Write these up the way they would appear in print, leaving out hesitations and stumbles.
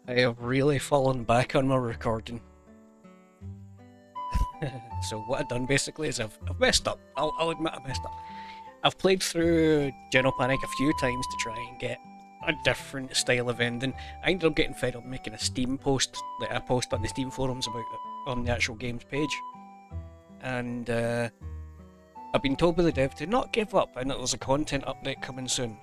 I have really fallen back on my recording. So what I've done basically is I've messed up. I'll admit I messed up. I've played through General Panic a few times to try and get a different style of ending. I ended up getting fed up making a Steam post, like a post on the Steam forums about it on the actual games page. And I've been told by the dev to not give up and that there's a content update coming soon.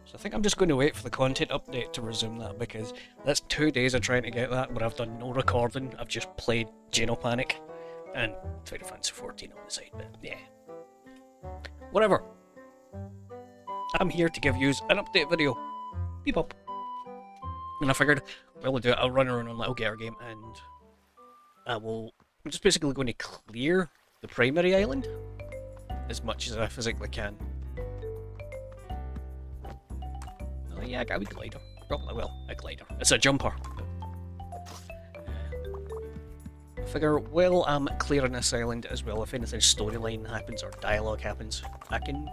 So I think I'm just going to wait for the content update to resume that, because that's 2 days of trying to get that where I've done no recording. I've just played Geno Panic and Final Fantasy 14 on the side, but yeah. Whatever. I'm here to give you an update video. Beep up. And I figured, well, I'll do it. I'll run around on Little Gator Game and I'm just basically going to clear the primary island as much as I physically can. Oh yeah, I got a wee glider. Probably, well, a glider. It's a jumper. I figure while I'm clearing this island as well, if anything storyline happens or dialogue happens, I can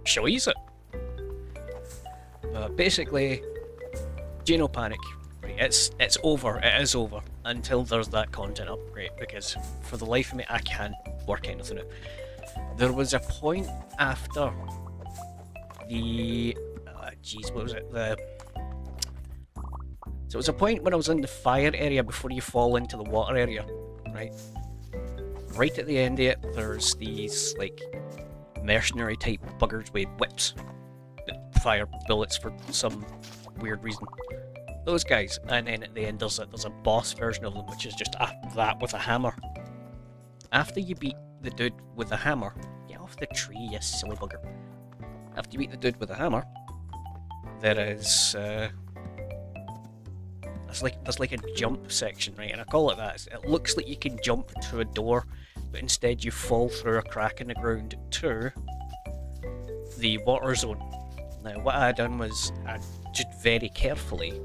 show you it. Basically, Geno Panic, right, it's over, it is over, until there's that content upgrade, because for the life of me, I can't work anything out. There was a point after the... Jeez, what was it? So it was a point when I was in the fire area before you fall into the water area, right? Right at the end of it, there's these, like, mercenary type buggers with whips that fire bullets for some weird reason. Those guys, and then at the end there's a boss version of them, which is just that with a hammer. After you beat the dude with the hammer, get off the tree, you silly bugger. After you beat the dude with the hammer, there is there's like a jump section, right? And I call it that. It looks like you can jump to a door, but instead you fall through a crack in the ground to the water zone. Now what I had done was I just very carefully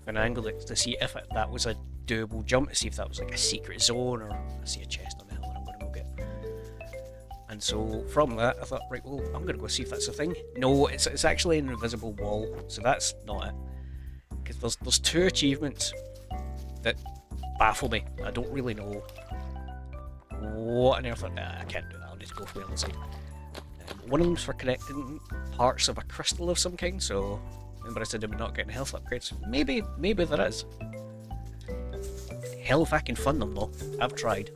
finagled it to see if that was a doable jump, to see if that was like a secret zone, or I see a chest on the hill and I'm going to go get. And so from that I thought, right, well, I'm going to go see if that's a thing. No, it's actually an invisible wall, so that's not it. Because there's two achievements that baffle me. I don't really know what on earth. I can't do that. I'll need to go from the other side. One of them's for connecting parts of a crystal of some kind. So remember I said I'm not getting health upgrades. Maybe there is. Hell if I can fund them though. I've tried.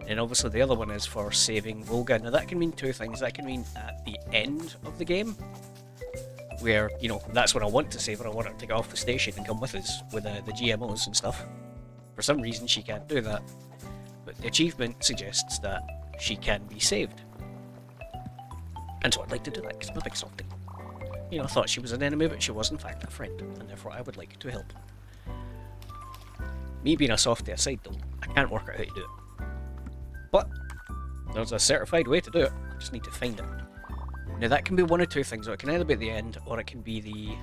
And obviously the other one is for saving Volga. Now that can mean two things. That can mean at the end of the game, where, you know, that's when I want to save her. I want her to get off the station and come with us with the GMOs and stuff. For some reason she can't do that, but the achievement suggests that she can be saved. And so I'd like to do that, because I'm a big softie. You know, I thought she was an enemy, but she was in fact a friend, and therefore I would like to help. Me being a softie aside though, I can't work out how to do it. But there's a certified way to do it, I just need to find it. Now that can be one of two things, so it can either be at the end, or it can be the...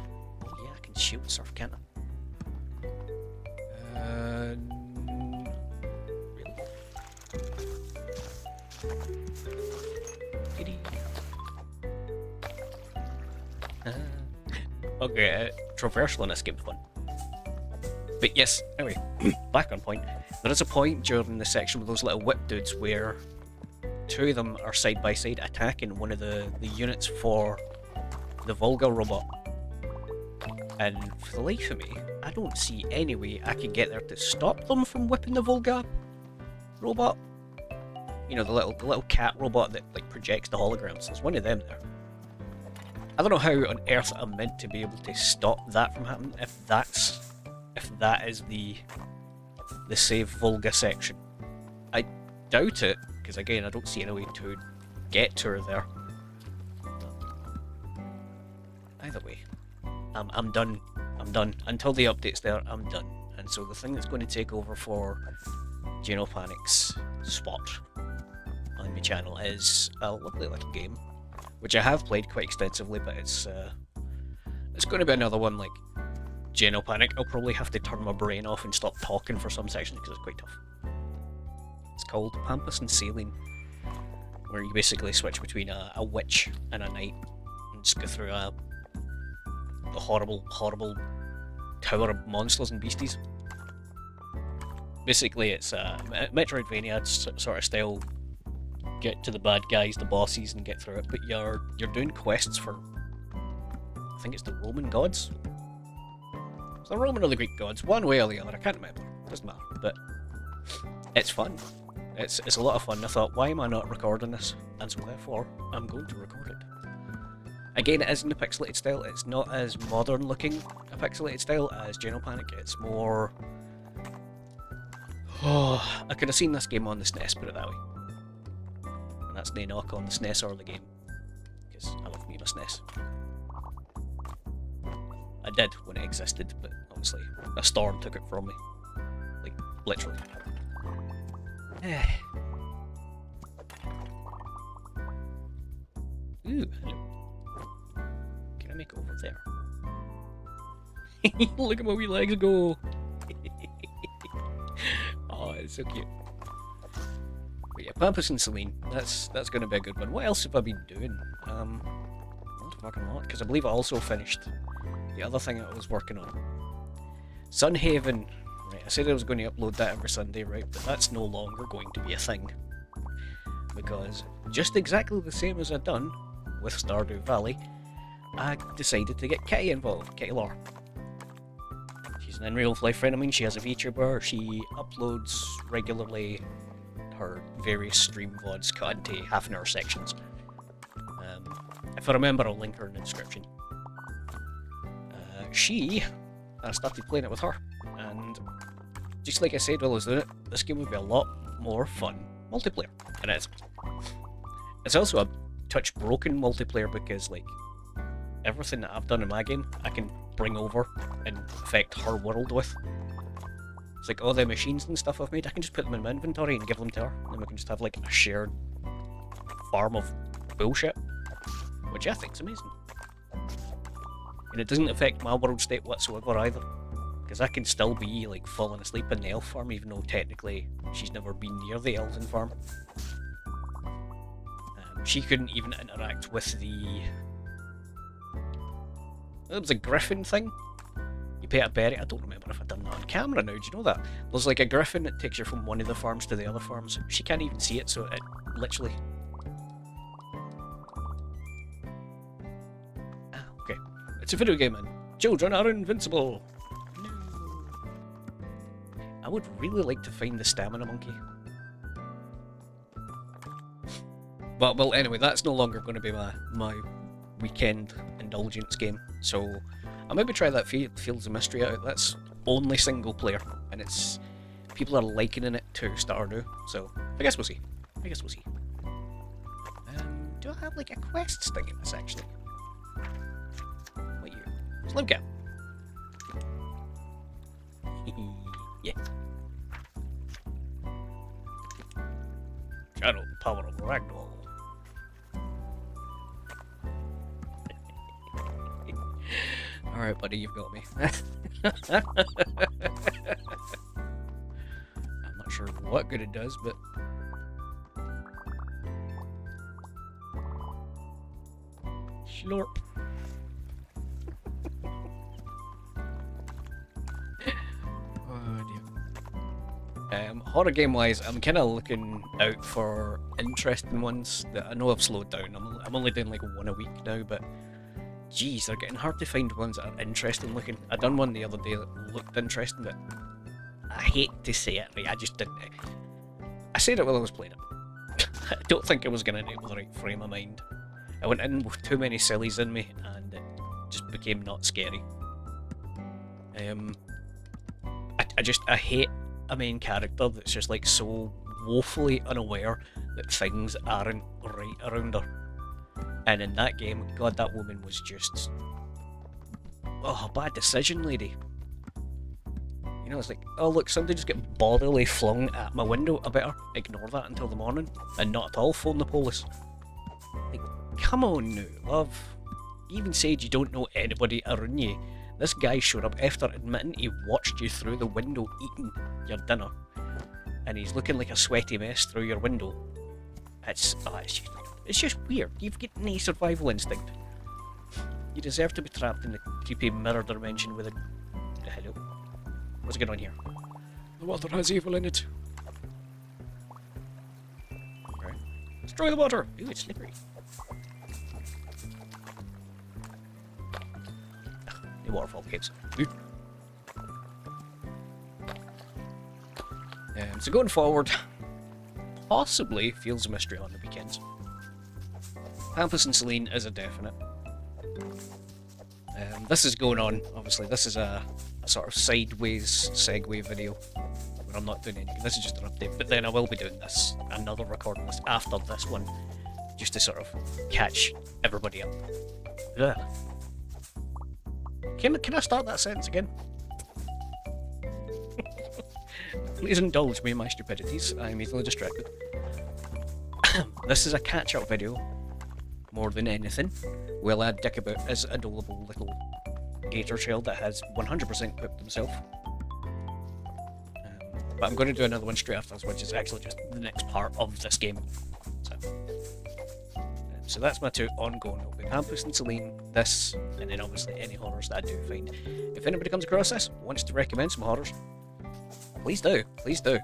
Oh yeah, I can shield surf, can't I? Really? Okay, traversal and escape one. But yes, anyway, back on point. There is a point during the section with those little whip dudes where two of them are side by side attacking one of the units for the Volga robot. And for the life of me, I don't see any way I can get there to stop them from whipping the Volga robot. You know, the little cat robot that like projects the holograms. There's one of them there. I don't know how on earth I'm meant to be able to stop that from happening if that is the save Volga section. I doubt it, because again I don't see any way to get to her there. Either way, I'm done. Until the update's there, I'm done. And so the thing that's going to take over for Geno Panic's spot on my channel is a lovely little game, which I have played quite extensively, but it's going to be another one like Geno Panic. I'll probably have to turn my brain off and stop talking for some sections because it's quite tough. It's called Pampas and Saline, where you basically switch between a witch and a knight and just go through the horrible tower of monsters and beasties. Basically, it's a Metroidvania sort of style. Get to the bad guys, the bosses, and get through it. But you're doing quests for, I think it's the Roman gods. It's the Roman or the Greek gods, one way or the other. I can't remember. Doesn't matter. But it's fun. It's a lot of fun. I thought, why am I not recording this? And so therefore, I'm going to record it. Again, it is in the pixelated style. It's not as modern looking a pixelated style as General Panic. It's more... Oh, I could have seen this game on the SNES, put it that way. And that's no knock on the SNES or the game. Because I love me my SNES. I did when it existed, but obviously a storm took it from me. Like, literally. Ooh, hello. Can I make it over there? Look at my wee legs go! Oh, it's so cute. But yeah, Pampus and Celine, that's going to be a good one. What else have I been doing? Not a fucking lot, because I believe I also finished the other thing I was working on. Sunhaven. Right, I said I was going to upload that every Sunday, right, but that's no longer going to be a thing. Because just exactly the same as I'd done with Stardew Valley, I decided to get Kitty involved, Kitty Lore. She's an in real life friend of mine, she has a VTuber, she uploads regularly her various stream VODs cut into half an hour sections. If I remember, I'll link her in the description. I started playing it with her, and just like I said while I was doing it, this game would be a lot more fun multiplayer, and it is. It's also a touch broken multiplayer because, like, everything that I've done in my game, I can bring over and affect her world with. It's like all the machines and stuff I've made, I can just put them in my inventory and give them to her, and then we can just have like a shared farm of bullshit, which I think's amazing. And it doesn't affect my world state whatsoever either, because I can still be like falling asleep in the elf farm even though technically she's never been near the elven farm. She couldn't even interact with the... It was a griffin thing. You pay a berry. I don't remember if I've done that on camera now, do you know that? There's like a griffin that takes you from one of the farms to the other farms. She can't even see it, so it literally... Ah, okay. It's a video game, man. Children are invincible! No. I would really like to find the stamina monkey. But, well, anyway, that's no longer going to be my weekend indulgence game, so I'll maybe try that Fields of Mystery out. That's only single player, and it's... people are likening it to Stardew, so I guess we'll see. Do I have, like, a quest thing in this, actually? What you? Slim Cat. Yeah. Channel the power of Ragdoll. Alright, buddy, you've got me. I'm not sure what good it does, but... Slurp. Oh dear. Horror game wise, I'm kind of looking out for interesting ones that I know I've slowed down. I'm only doing like one a week now, but geez, they're getting hard to find ones that are interesting looking. I done one the other day that looked interesting, but I hate to say it, right? I just didn't. I said it while I was playing it. I don't think I was going to enable the right frame of mind. I went in with too many sillies in me, and it just became not scary. I hate a main character that's just like so woefully unaware that things aren't right around her. And in that game, God, that woman was just... oh, bad decision, lady. You know, it's like, oh look, somebody just get bodily flung at my window. I better ignore that until the morning, and not at all phone the police. Like, come on now, love. You even said you don't know anybody around you. This guy showed up after admitting he watched you through the window eating your dinner. And he's looking like a sweaty mess through your window. It's just weird. You've got no survival instinct. You deserve to be trapped in the creepy mirror dimension with a Hello. What's going on here? The water has evil in it. Okay. Destroy the water! Ooh, it's slippery. The waterfall caves. So going forward, possibly Fields of Mystery on the weekends. Pampas and Celine is a definite. This is going on, obviously. This is a sort of sideways segue video where I'm not doing anything. This is just an update, but then I will be doing this, another recording this after this one, just to sort of catch everybody up. Ugh. Can I start that sentence again? Please indulge me in my stupidities. I'm easily distracted. This is a catch-up video, more than anything. We'll add dick about his adorable little gator child that has 100% pooped himself. But I'm going to do another one straight after this, which is actually just the next part of this game. So that's my two ongoing. It'll be Pampas and Celine, this, and then obviously any horrors that I do find. If anybody comes across this, wants to recommend some horrors, please do. Please do.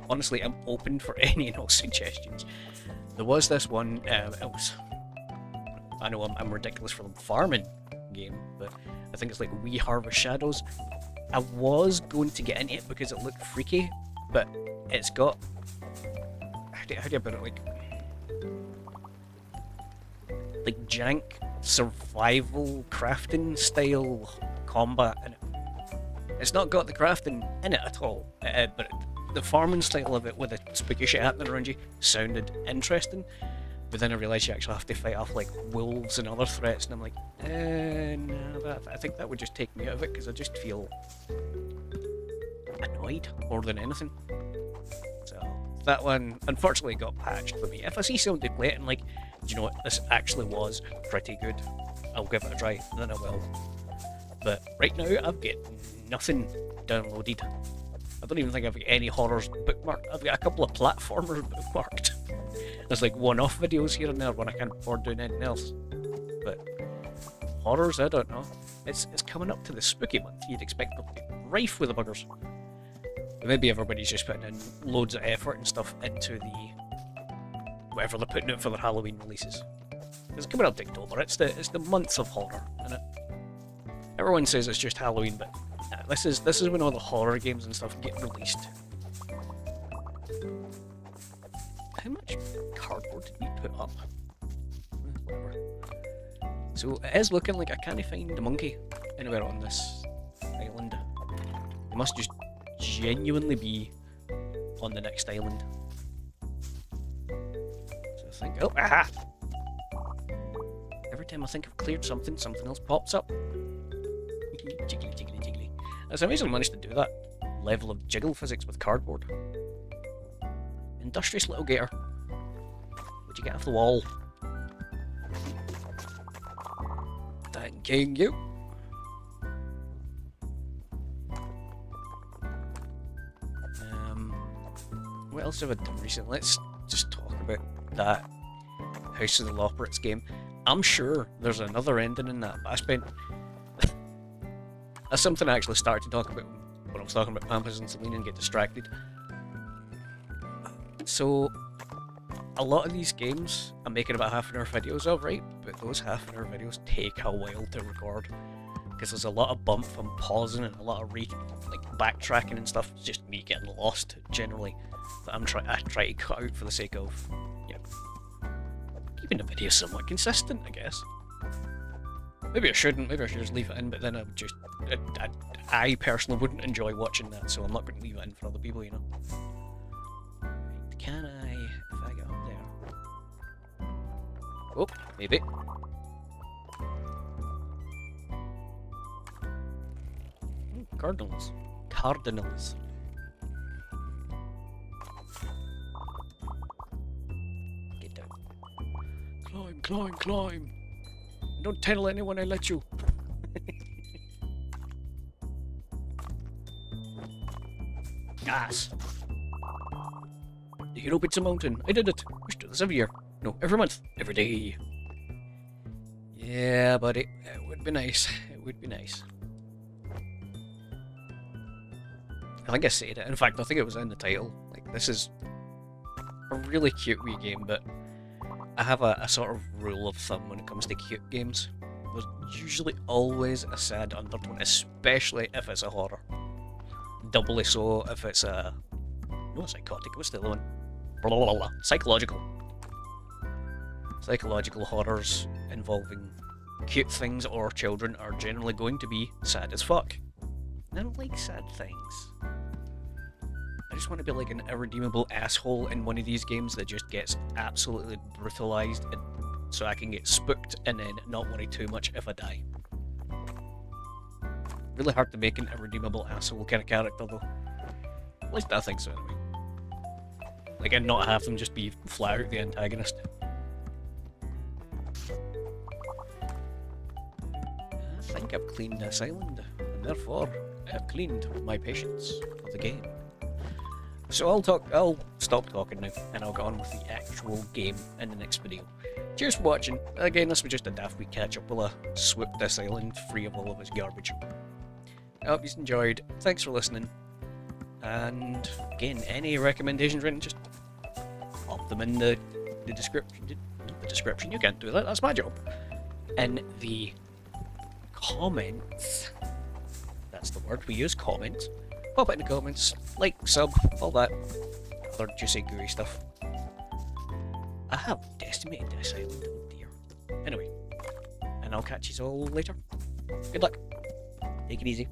Honestly, I'm open for any and all suggestions. There was this one, I know I'm ridiculous for the farming game, but I think it's like We Harvest Shadows. I was going to get into it because it looked freaky, but it's got, how do you put it, like jank survival crafting style combat in it. It's not got the crafting in it at all, but the farming style of it with the spooky shit happening around you sounded interesting. But then I realised you actually have to fight off like wolves and other threats, and I'm like, no, I think that would just take me out of it because I just feel annoyed more than anything. So that one unfortunately got patched for me. If I see somebody play it and like, do you know what, this actually was pretty good, I'll give it a try, and then I will. But right now I've got nothing downloaded. I don't even think I've got any horrors bookmarked. I've got a couple of platformers bookmarked. There's like one-off videos here and there when I can't afford doing anything else. But horrors, I don't know. It's coming up to the spooky month. You'd expect them to be rife with the buggers. But maybe everybody's just putting in loads of effort and stuff into the whatever they're putting out for their Halloween releases. It's coming up to October. It's the month of horror, isn't it? Everyone says it's just Halloween, but nah, this is when all the horror games and stuff get released. How much cardboard did we put up? Whatever. So it is looking like I can't find the monkey anywhere on this island. It must just genuinely be on the next island. So I think, oh, aha! Every time I think I've cleared something, something else pops up. Jiggly, jiggly, jiggly. That's amazing I managed to do that level of jiggle physics with cardboard. Industrious little gator. What'd you get off the wall? Thanking you. What else have I done recently? Let's just talk about that House of the Loperates game. I'm sure there's another ending in that, but I spent... That's something I actually started to talk about when I was talking about Pampas and Celine and get distracted. So, a lot of these games I'm making about half-an-hour videos of, right? But those half-an-hour videos take a while to record. Because there's a lot of bump and pausing and a lot of backtracking and stuff. It's just me getting lost, generally. That I try to cut out for the sake of, you know, keeping the video somewhat consistent, I guess. Maybe I shouldn't, maybe I should just leave it in, but then I personally wouldn't enjoy watching that, so I'm not going to leave it in for other people, you know. Right, can I, if I get up there? Oh, maybe. Cardinals. Cardinals. Get down. Climb, climb, climb. Don't tell anyone I let you. Gas. The hero beats a mountain. I did it. We should do this every year. No, every month. Every day. Yeah, buddy. It would be nice. It would be nice. I think I said it. In fact, I think it was in the title. Like, this is a really cute wee game, but I have a sort of rule of thumb when it comes to cute games. There's usually always a sad undertone, especially if it's a horror. Doubly so if it's a... no, psychotic. What's the other one? Blah, blah, blah, blah. Psychological. Psychological horrors involving cute things or children are generally going to be sad as fuck. I don't like sad things. I just want to be like an irredeemable asshole in one of these games that just gets absolutely brutalized, and so I can get spooked and then not worry too much if I die. Really hard to make an irredeemable asshole kind of character though. At least I think so anyway. Like, and not have them just be flat out the antagonist. I think I've cleaned this island, and therefore I've cleaned my patience of the game. So I'll stop talking now, and I'll get on with the actual game in the next video. Cheers for watching. Again, this was just a daft wee catch-up while I swooped this island free of all of its garbage. I hope you enjoyed. Thanks for listening. And again, any recommendations written, just pop them in the description. Not the description, you can't do that, that's my job. In the comments. That's the word we use, comments. Pop it in the comments, like, sub, all that other juicy gooey stuff. I have decimated this island, oh dear. Anyway, and I'll catch you all later. Good luck. Take it easy.